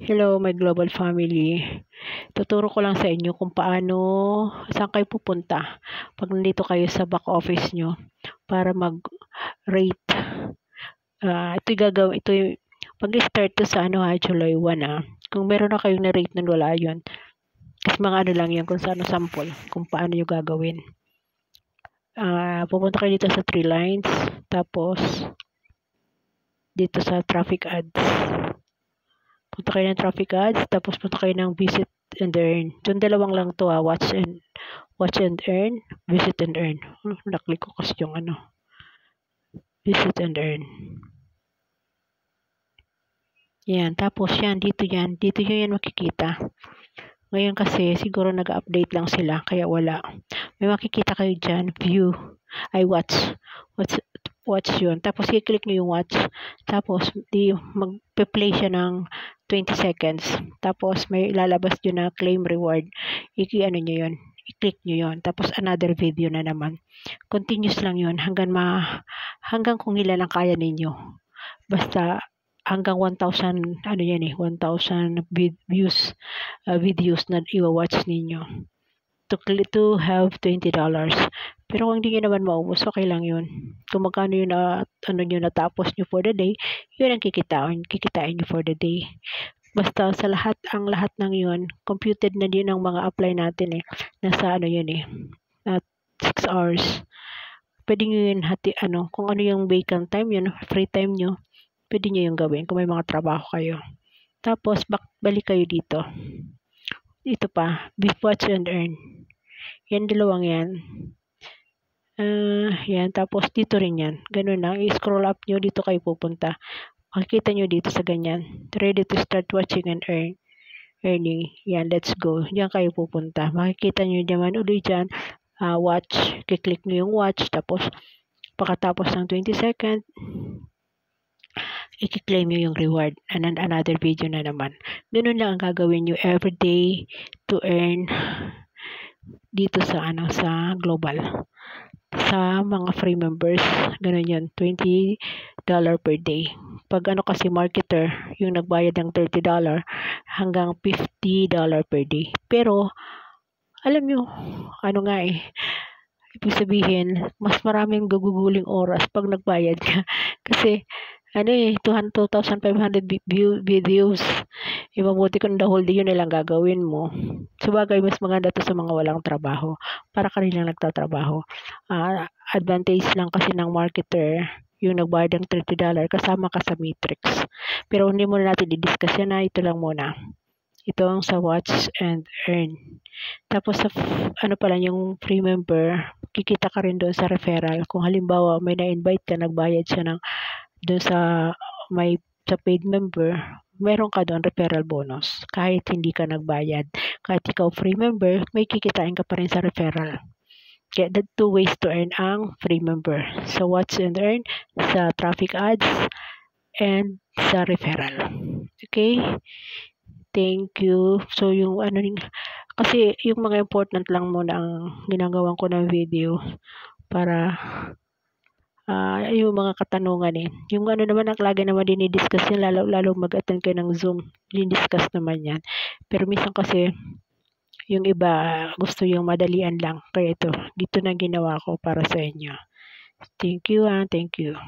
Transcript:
Hello, my global family. Tuturo ko lang sa inyo kung saan kayo pupunta pag nandito kayo sa back office nyo para mag-rate. Mag-start to sa July 1 Kung meron na kayong na-rate nun, wala yun. Kasi mga lang yan kung saan sample, kung paano nyo gagawin. Pupunta kayo dito sa 3 lines, tapos dito sa traffic ads. Punta kayo ng traffic ads, tapos punta kayo ng visit and earn. Doon dalawang lang to watch and earn, visit and earn. Naklik ko kasi yung visit and earn. Yan, tapos dito nyo yan makikita. Ngayon kasi siguro nag-update lang sila, kaya wala. May makikita kayo dyan, view, watch yun. Tapos i-click nyo yung watch. Tapos magpe-play siya ng 20 seconds. Tapos may lalabas yun na claim reward. Nyo yun. I-click nyo yun. Tapos another video na naman. Continuous lang yun hanggang kung ilan ang kaya ninyo. Basta hanggang 1,000 1,000 views videos na i-watch ninyo to have $20. Pero kung hindi nyo naman maubos, okay lang yun. Kung magkano yun nyo natapos nyo for the day, yun ang kikitain nyo for the day. Basta sa lahat ng yun, computed na din ang mga apply natin nasa na 6 hours. Pwede nyo yun kung ano yung vacant time yun, free time nyo, pwede nyo yung gawin kung may mga trabaho kayo. Tapos, balik kayo dito. Ito pa, watch and earn. Yan, dalawang yan. Yan, tapos dito rin yan. Ganun lang, i-scroll up nyo, dito kayo pupunta. Makikita nyo dito sa ganyan. Ready to start watching and earning. Yan, let's go. Diyan kayo pupunta. Makikita nyo naman ulit dyan, watch. Kiklik nyo yung watch, tapos pagkatapos ng 20 seconds, i-claim nyo yung reward and then another video na naman. Ganun lang ang gagawin nyo everyday to earn dito sa global. Sa mga free members, ganun yun, $20 per day. Pag kasi marketer, yung nagbayad ng $30 hanggang $50 per day. Pero, alam nyo, ibig sabihin, mas maraming guguguling oras pag nagbayad ka. Kasi, 2,500 videos. Mabuti kung the whole day yun nilang gagawin mo. Sabagay, mas maganda to sa mga walang trabaho. Para ka rin lang nagtatrabaho. Advantage lang kasi ng marketer, yung nagbayad ng $30, kasama ka sa matrix. Pero hindi muna natin i-discuss yan ito lang muna. Ito ang sa watch and earn. Tapos sa yung free member, kikita ka rin doon sa referral. Kung halimbawa may na-invite ka, nagbayad siya doon sa paid member, meron ka doon referral bonus. Kahit hindi ka nagbayad. Kahit ikaw free member, may kikitain ka pa rin sa referral. Kaya the 2 ways to earn ang free member. Sa watch and earn, sa traffic ads, and sa referral. Okay? Thank you. So yung kasi yung mga important lang muna ang ginagawan ko ng video para yung mga katanungan Yung naman ang lagi naman dinidiscuss yan, lalo mag-attend kayo ng Zoom, dinidiscuss naman yan. Pero minsan kasi yung iba gusto yung madalian lang. Kaya dito na ginawa ko para sa inyo. Thank you. Thank you.